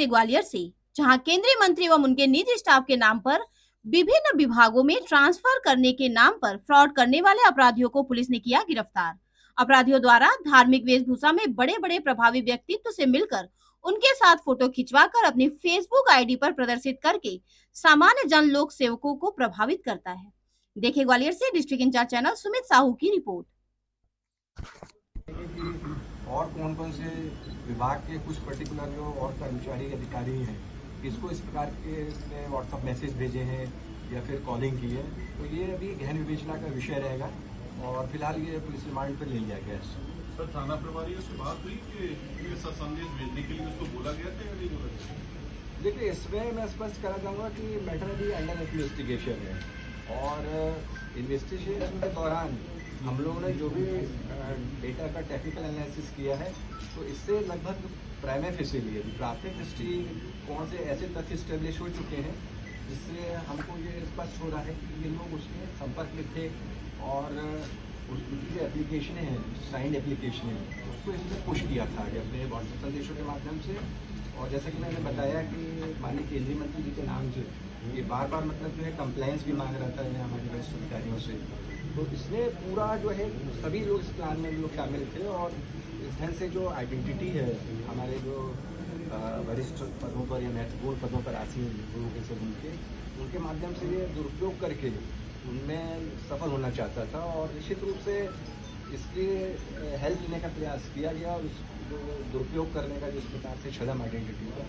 देखे ग्वालियर से, जहां केंद्रीय मंत्री एवं उनके निजी स्टाफ के नाम पर विभिन्न विभागों में ट्रांसफर करने के नाम पर फ्रॉड करने वाले अपराधियों को पुलिस ने किया गिरफ्तार। अपराधियों द्वारा धार्मिक वेशभूषा में बड़े बड़े प्रभावी व्यक्तित्व से मिलकर उनके साथ फोटो खिंचवाकर अपनी फेसबुक आईडी पर प्रदर्शित करके सामान्य जन लोक सेवकों को प्रभावित करता है। देखे ग्वालियर से district incharge channel Sumit Sahu की रिपोर्ट। और कौन कौन से विभाग के कुछ पर्टिकुलर जो और कर्मचारी अधिकारी हैं, किसको इस प्रकार के इसने व्हाट्सएप मैसेज भेजे हैं या फिर कॉलिंग की है, तो ये अभी गहन विवेचना का विषय रहेगा और फिलहाल ये पुलिस रिमांड पर ले लिया गया है। सर, थाना प्रभारियों से बात हुई कि ऐसा संदेश भेजने के लिए उसको बोला गया था या नहीं बोला गया? देखिए, इसमें मैं स्पष्ट करना चाहूँगा कि मैटर अभी अंडर इन्वेस्टिगेशन है और इन्वेस्टिगेशन के दौरान हम लोगों ने जो भी डेटा का टेक्निकल एनालिसिस किया है, तो इससे लगभग प्राइमरी फेसिली प्राथमिक दृष्टिकोण से ऐसे तथ्य स्टेब्लिश हो चुके हैं जिससे हमको ये स्पष्ट हो रहा है कि ये लोग उसके संपर्क में थे और उसकी जो एप्लीकेशन है, साइंड एप्लीकेशन है, उसको इसने पुश किया था अपने व्हाट्सएप संदेशों के माध्यम से। और जैसा कि मैंने बताया कि माननीय केंद्रीय मंत्री जी के नाम से ये बार बार मतलब जो है कंप्लायंस भी मांग रहा था हमारे वरिष्ठ अधिकारियों से, तो इसने पूरा जो है सभी लोग इस प्लान में लोग शामिल थे और इस ढंग से जो आइडेंटिटी है हमारे जो वरिष्ठ पदों पर या महत्वपूर्ण पदों पर आसीन लोगों के सब उनके माध्यम से ये दुरुपयोग करके उनमें सफल होना चाहता था और निश्चित रूप से इसके हेल्प लेने का प्रयास किया गया और जो दुरुपयोग करने का जिस प्रकार से छदम आइडेंटिटी का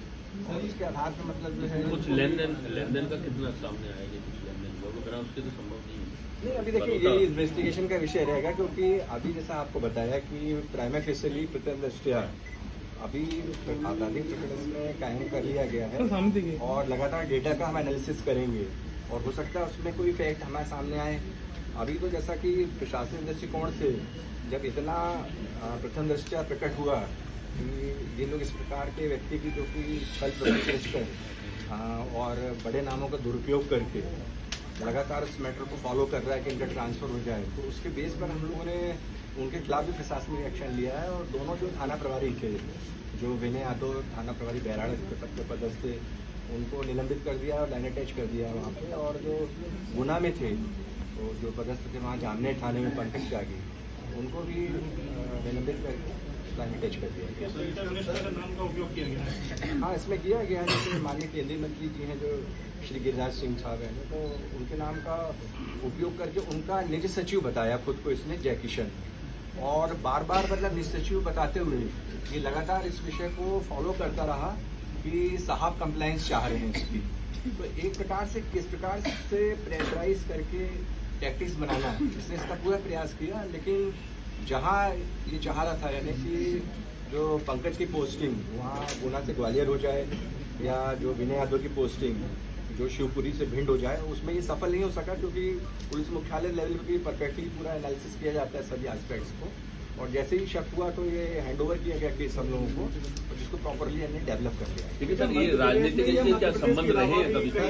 और इसके आधार पर मतलब जो है कुछ लेन देन का कितना सामने आएगा, कुछ लेन देन वगैरह उसके तो संभव नहीं। अभी देखिए ये इन्वेस्टिगेशन का विषय रहेगा क्योंकि अभी जैसा आपको बताया कि प्राइमरी फेसिली प्रथम दृष्टया अभी आपराधिक प्रकरण में कायम कर लिया गया है और लगातार डेटा का हम एनालिसिस करेंगे और हो सकता है उसमें कोई फैक्ट हमारे सामने आए। अभी तो जैसा कि प्रशासनिक दृष्टिकोण से जब इतना प्रथम दृष्टया प्रकट हुआ कि ये लोग इस प्रकार के व्यक्ति की जो कि छल प्रदर्शित कर और बड़े नामों का दुरुपयोग करके लगातार इस मैटर को फॉलो कर रहा है कि इनका ट्रांसफर हो जाए, तो उसके बेस पर हम लोगों ने उनके खिलाफ भी प्रशासनिक एक्शन लिया है और दोनों जो थाना प्रभारी थे, जो विनय यादव थाना प्रभारी बैराड़ के पद पर पदस्थ थे, उनको निलंबित कर दिया और लाइन अटैच कर दिया वहाँ पे, और जो गुना में थे तो जो पदस्थ थे वहाँ जामने थाने में पंकज त्यागी, उनको भी निलंबित करके लाइन अटैच कर दिया गया। नाम का उपयोग किया गया है? हाँ, इसमें किया गया है। जैसे माननीय केंद्रीय मंत्री जी हैं जो श्री गिरिराज सिंह साहब हैं, तो उनके नाम का उपयोग करके उनका निज सचिव बताया खुद को इसने, जय किशन, और बार बार मतलब निज सचिव बताते हुए ये लगातार इस विषय को फॉलो करता रहा कि साहब कंप्लायंस चाह रहे हैं इसकी। तो एक प्रकार से किस प्रकार से प्रेशराइज करके टैक्टिक्स बनाना, इसने इसका पूरा प्रयास किया, लेकिन जहाँ ये चाह रहा था यानी कि जो पंकज की पोस्टिंग वहाँ गुना से ग्वालियर हो जाए या जो विनय यादव की पोस्टिंग जो शिवपुरी से भिंड हो जाए, उसमें ये सफल नहीं हो सका क्योंकि पुलिस मुख्यालय लेवल पर परफेक्टली पूरा एनालिसिस किया जाता है सभी एस्पेक्ट्स को, और जैसे ही शक हुआ तो ये हैंडओवर किया गया केस हम लोगों को, और जिसको प्रॉपरली हमने डेवलप कर लिया। ठीक है सर, ये राजनीतिक से क्या संबंध रहे हैं कभी तक?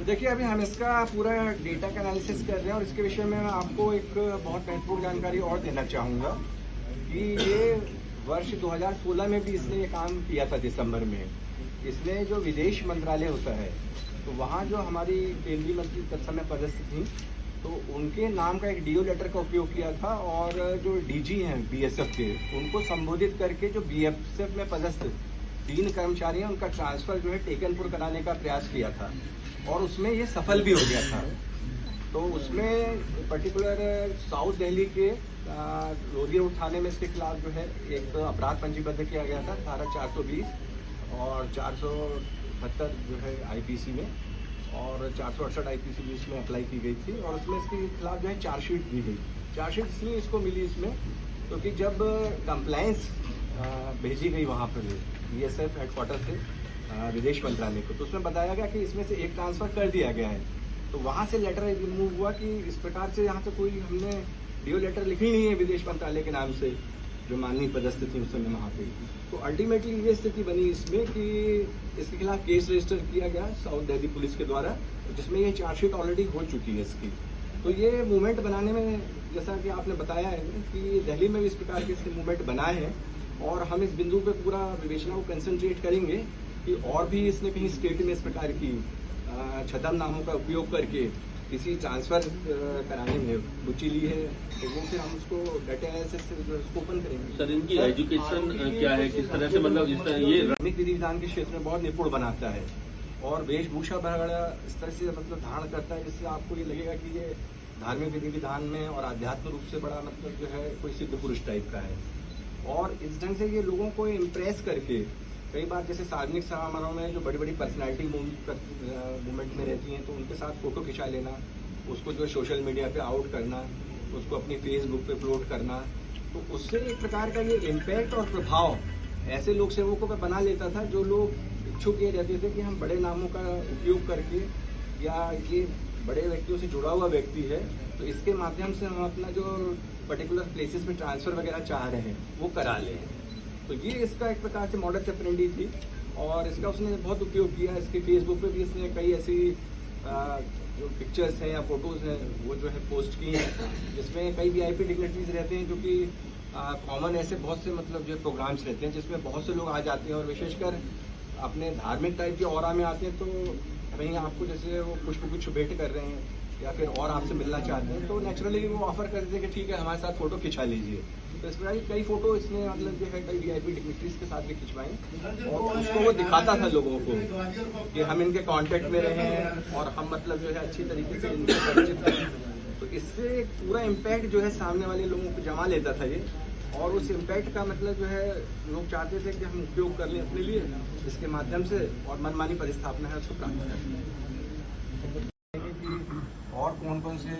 देखिए, अभी हम इसका पूरा डेटा का एनालिसिस कर रहे हैं और इसके विषय में मैं आपको एक बहुत महत्वपूर्ण जानकारी और देना चाहूँगा कि ये वर्ष 2016 में भी इसने ये काम किया था। दिसंबर में इसने जो विदेश मंत्रालय होता है, तो वहाँ जो हमारी केंद्रीय मंत्री तत्समय पदस्थ थी, तो उनके नाम का एक डीओ लेटर का उपयोग किया था और जो डीजी हैं बीएसएफ के, उनको संबोधित करके जो बीएसएफ में पदस्थ 3 कर्मचारी हैं उनका ट्रांसफर जो है टेकनपुर कराने का प्रयास किया था और उसमें ये सफल भी हो गया था। तो उसमें पर्टिकुलर साउथ दिल्ली के लोधी रोड थाने में इसके खिलाफ जो है एक अपराध पंजीबद्ध किया गया था, धारा 420 और 472 जो है आईपीसी में, और 468 आईपीसी भी इसमें अप्लाई की गई थी और उसमें इसके खिलाफ जो है चार्जशीट दी गई। चार्जशीट इसलिए इसको मिली इसमें क्योंकि जब कंप्लायंस भेजी गई वहाँ पर बीएसएफ हेडक्वार्टर से विदेश मंत्रालय को, तो उसमें बताया गया कि इसमें से एक ट्रांसफर कर दिया गया है। तो वहाँ से लेटर रिमूव हुआ कि इस प्रकार से यहाँ से कोई हमने डीओ लेटर लिखी नहीं है विदेश मंत्रालय के नाम से, जो माननीय पदस्थ थी उस समय वहाँ पे। तो अल्टीमेटली ये स्थिति बनी इसमें कि इसके खिलाफ केस रजिस्टर किया गया साउथ दिल्ली पुलिस के द्वारा, जिसमें ये चार्जशीट ऑलरेडी हो चुकी है इसकी। तो ये मूवमेंट बनाने में, जैसा कि आपने बताया है कि दिल्ली में भी इस प्रकार के इसके मूवमेंट बनाए हैं और हम इस बिंदु पे पूरा विवेचना को कंसंट्रेट करेंगे कि और भी इसने कहीं स्टेट में इस प्रकार की छद्म नामों का उपयोग करके किसी ट्रांसफर कराने में रुचि ली है, तो वो फिर हम उसको डाटा एनालिसिस से उसको ओपन करेंगे। सर इनकी एजुकेशन क्या है, किस तरह से, मतलब जिस तरह ये धार्मिक विधि विधान के क्षेत्र में बहुत निपुण बनाता है और वेशभूषा बड़ा इस तरह से मतलब धारण करता है जिससे आपको ये लगेगा कि ये धार्मिक विधि विधान में और आध्यात्म रूप से बड़ा मतलब जो है कोई सिद्ध पुरुष टाइप का है। और इस ढंग से ये लोगों को इम्प्रेस करके कई बार जैसे सार्वजनिक समारोह में जो बड़ी बड़ी पर्सनैलिटी मूवमेंट में रहती हैं तो उनके साथ फोटो खिंचा लेना, उसको जो सोशल मीडिया पे आउट करना, उसको अपनी फेसबुक पे अपलोड करना, तो उससे एक प्रकार का ये इम्पैक्ट और प्रभाव ऐसे लोक सेवकों पर बना लेता था जो लोग इच्छुक ये रहते थे कि हम बड़े नामों का उपयोग करके या ये बड़े व्यक्तियों से जुड़ा हुआ व्यक्ति है तो इसके माध्यम से हम अपना जो पर्टिकुलर प्लेसेस में ट्रांसफर वगैरह चाह रहे हैं वो करा लें। तो ये इसका एक प्रकार से मॉडल ऑपरेंडी थी और इसका उसने बहुत उपयोग किया। इसके फेसबुक पे भी इसने कई ऐसी जो पिक्चर्स हैं या फोटोज हैं वो जो है पोस्ट की हैं जिसमें कई वीआईपी डिग्निटरीज रहते हैं जो कि कॉमन ऐसे बहुत से मतलब जो प्रोग्राम्स रहते हैं जिसमें बहुत से लोग आ जाते हैं और विशेषकर अपने धार्मिक टाइप के ऑरा में आते हैं, तो कहीं आपको जैसे वो पुष्प भेंट कर रहे हैं या फिर और आपसे मिलना चाहते हैं तो नेचुरली वो ऑफर कर देते हैं कि ठीक है हमारे साथ फोटो खिंचा लीजिए। तो इस प्रकार की कई फोटो इसने मतलब जो है कई वीआईपी डिग्निटरीज के साथ भी खिंचवाई और उसको वो दिखाता था लोगों को कि हम इनके कांटेक्ट में रहे हैं और हम मतलब जो है अच्छी तरीके से इनसे परिचित हैं। तो इससे पूरा इम्पैक्ट जो है सामने वाले लोगों को जमा लेता था ये, और उस इम्पैक्ट का मतलब जो है लोग चाहते थे कि हम उपयोग कर लें अपने लिए, इसके माध्यम से और मनमानी परिस्थापना है उसको प्राप्त करें। और कौन कौन से